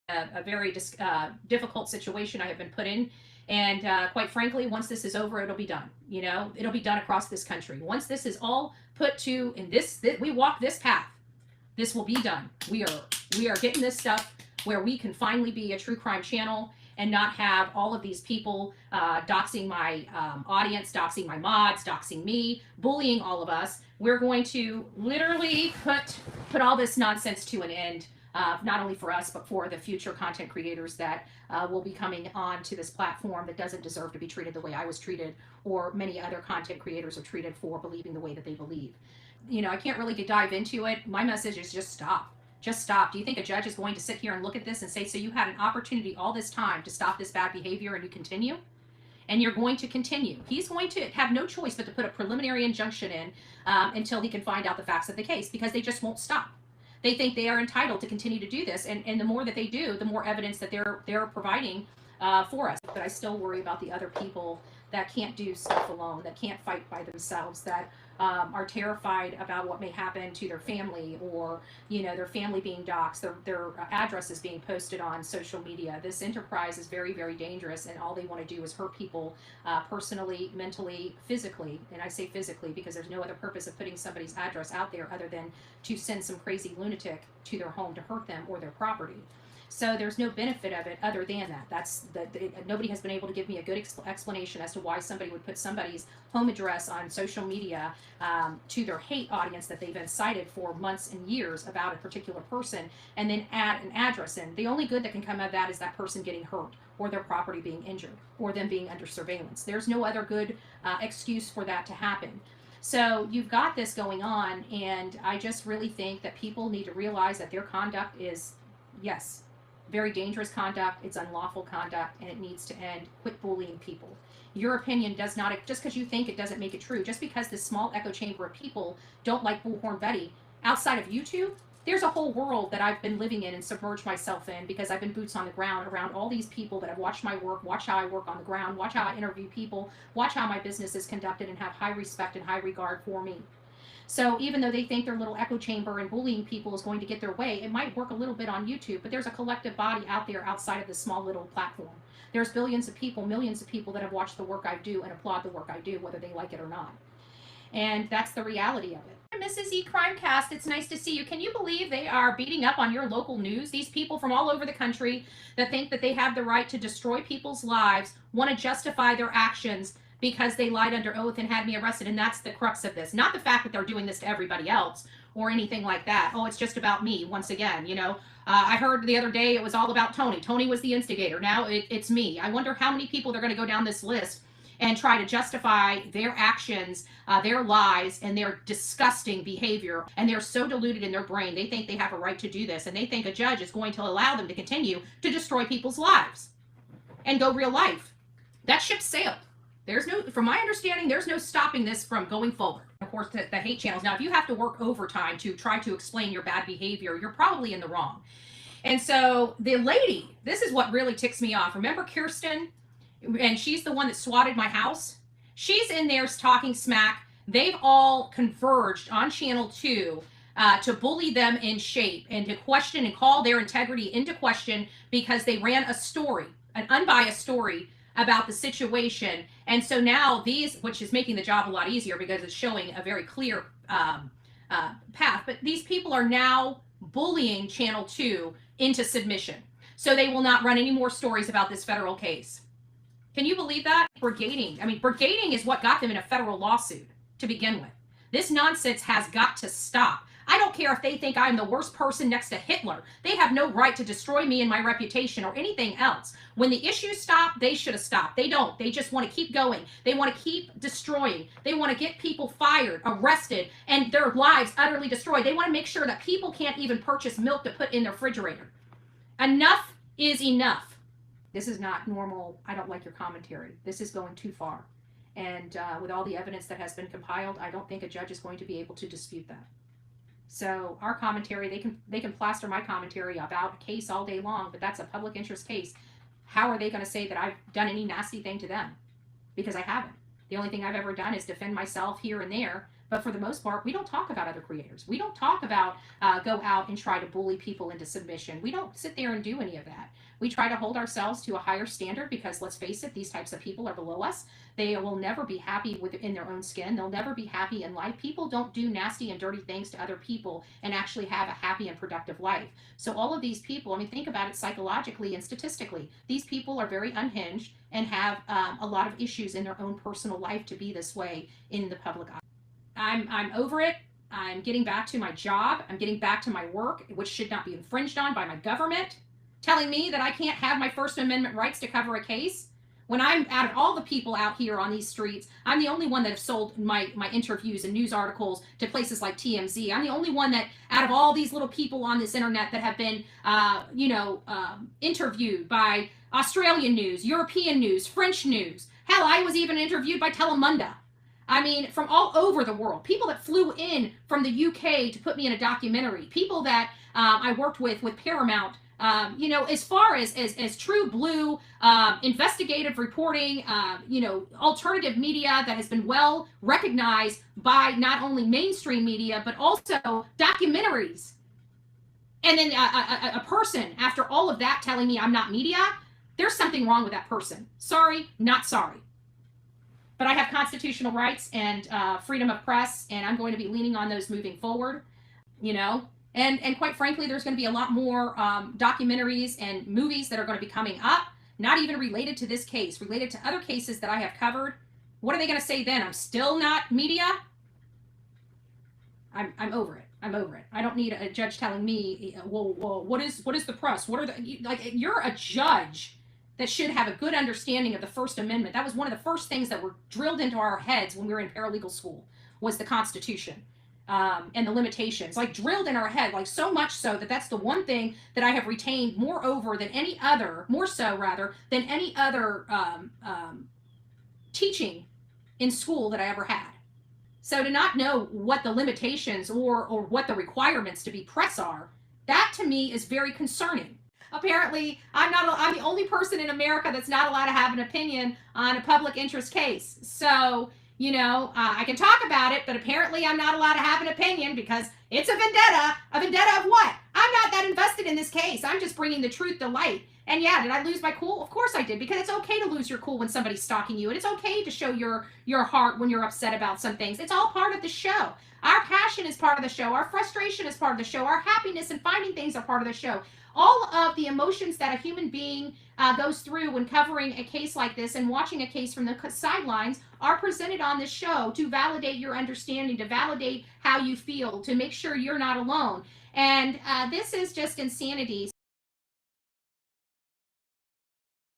a very difficult situation I have been put in. And quite frankly, once this is over, it'll be done. You know, it'll be done across this country. Once this is all put to, in this we walk this path, this will be done. We are getting this stuff where we can finally be a true crime channel and not have all of these people doxing my audience, doxing my mods, doxing me, bullying all of us. We're going to literally put all this nonsense to an end, not only for us, but for the future content creators that will be coming on to this platform that doesn't deserve to be treated the way I was treated, or many other content creators are treated for believing the way that they believe. You know, I can't really dive into it. My message is just stop. Just stop. Do you think a judge is going to sit here and look at this and say, so you had an opportunity all this time to stop this bad behavior and you continue? And you're going to continue. He's going to have no choice but to put a preliminary injunction in until he can find out the facts of the case, because they just won't stop. They think they are entitled to continue to do this, and the more that they do, the more evidence that they're providing for us. But I still worry about the other people that can't do stuff alone, that can't fight by themselves, that are terrified about what may happen to their family, or their family being doxxed, their addresses being posted on social media. This enterprise is very, very dangerous, and all they want to do is hurt people personally, mentally, physically. And I say physically because there's no other purpose of putting somebody's address out there other than to send some crazy lunatic to their home to hurt them or their property. So there's no benefit of it other than that. Nobody has been able to give me a good explanation as to why somebody would put somebody's home address on social media to their hate audience that they've incited for months and years about a particular person, and then add an address in. The only good that can come out of that is that person getting hurt, or their property being injured, or them being under surveillance. There's no other good excuse for that to happen. So you've got this going on, and I just really think that people need to realize that their conduct is, yes, very dangerous conduct. It's unlawful conduct, and it needs to end. Quit bullying people. Your opinion does not, just because you think it doesn't make it true. Just because this small echo chamber of people don't like Bullhorn Betty, outside of YouTube, there's a whole world that I've been living in and submerged myself in, because I've been boots on the ground around all these people that have watched my work, watch how I work on the ground, watch how I interview people, watch how my business is conducted, and have high respect and high regard for me. So even though they think their little echo chamber and bullying people is going to get their way, it might work a little bit on YouTube, but there's a collective body out there outside of this small little platform. There's billions of people, millions of people that have watched the work I do and applaud the work I do, whether they like it or not. And that's the reality of it. Mrs. E Crimecast, it's nice to see you. Can you believe they are beating up on your local news? These people from all over the country that think that they have the right to destroy people's lives want to justify their actions because they lied under oath and had me arrested. And that's the crux of this. Not the fact that they're doing this to everybody else or anything like that. Oh, it's just about me once again, I heard the other day it was all about Tony. Tony was the instigator. Now it's me. I wonder how many people they're going to go down this list and try to justify their actions, their lies, and their disgusting behavior. And they're so deluded in their brain, they think they have a right to do this. And they think a judge is going to allow them to continue to destroy people's lives and go real life. That ship sailed. From my understanding, there's no stopping this from going forward. Of course, the hate channels. Now, if you have to work overtime to try to explain your bad behavior, you're probably in the wrong. And so the lady, this is what really ticks me off. Remember Kirsten? And she's the one that swatted my house. She's in there talking smack. They've all converged on Channel 2 to bully them in shape and to question and call their integrity into question because they ran a story, an unbiased story about the situation. And so now which is making the job a lot easier because it's showing a very clear path, but these people are now bullying Channel 2 into submission. So they will not run any more stories about this federal case. Can you believe that? Brigading. Brigading is what got them in a federal lawsuit to begin with. This nonsense has got to stop. I don't care if they think I'm the worst person next to Hitler. They have no right to destroy me and my reputation or anything else. When the issues stop, they should have stopped. They don't. They just want to keep going. They want to keep destroying. They want to get people fired, arrested, and their lives utterly destroyed. They want to make sure that people can't even purchase milk to put in their refrigerator. Enough is enough. This is not normal. I don't like your commentary. This is going too far. And with all the evidence that has been compiled, I don't think a judge is going to be able to dispute that. So our commentary, they can plaster my commentary about a case all day long, but that's a public interest case. How are they going to say that I've done any nasty thing to them? Because I haven't. The only thing I've ever done is defend myself here and there, But for the most part, we don't talk about other creators. We don't talk about go out and try to bully people into submission. We don't sit there and do any of that. We try to hold ourselves to a higher standard because let's face it, these types of people are below us. They will never be happy within their own skin. They'll never be happy in life. People don't do nasty and dirty things to other people and actually have a happy and productive life. So all of these people, I mean, think about it psychologically and statistically. These people are very unhinged and have a lot of issues in their own personal life to be this way in the public eye. I'm over it. I'm getting back to my job. I'm getting back to my work, which should not be infringed on by my government, telling me that I can't have my First Amendment rights to cover a case. When I'm out of all the people out here on these streets, I'm the only one that have sold my interviews and news articles to places like TMZ. I'm the only one that, out of all these little people on this internet that have been, interviewed by Australian news, European news, French news. Hell, I was even interviewed by Telemundo. I mean, from all over the world. People that flew in from the UK to put me in a documentary. People that I worked with Paramount. As far as true blue investigative reporting, alternative media that has been well recognized by not only mainstream media, but also documentaries. And then a person, after all of that, telling me I'm not media, there's something wrong with that person. Sorry, not sorry. But I have constitutional rights and freedom of press, and I'm going to be leaning on those moving forward, And quite frankly, there's going to be a lot more documentaries and movies that are going to be coming up, not even related to this case, related to other cases that I have covered. What are they going to say then? I'm still not media? I'm over it. I'm over it. I don't need a judge telling me, well, what is the press? What are you're a judge that should have a good understanding of the First Amendment. That was one of the first things that were drilled into our heads when we were in paralegal school, was the Constitution. And the limitations, like drilled in our head, like so much so that that's the one thing that I have retained more so than any other teaching in school that I ever had. So to not know what the limitations or what the requirements to be press are, that to me is very concerning. Apparently, I'm the only person in America that's not allowed to have an opinion on a public interest case. So I can talk about it, but apparently I'm not allowed to have an opinion because it's a vendetta. A vendetta of what? I'm not that invested in this case. I'm just bringing the truth to light. And yeah, did I lose my cool? Of course I did, because it's okay to lose your cool when somebody's stalking you. And it's okay to show your heart when you're upset about some things. It's all part of the show. Our passion is part of the show. Our frustration is part of the show. Our happiness and finding things are part of the show. All of the emotions that a human being goes through when covering a case like this and watching a case from the sidelines are presented on this show to validate your understanding, to validate how you feel, to make sure you're not alone. And this is just insanity.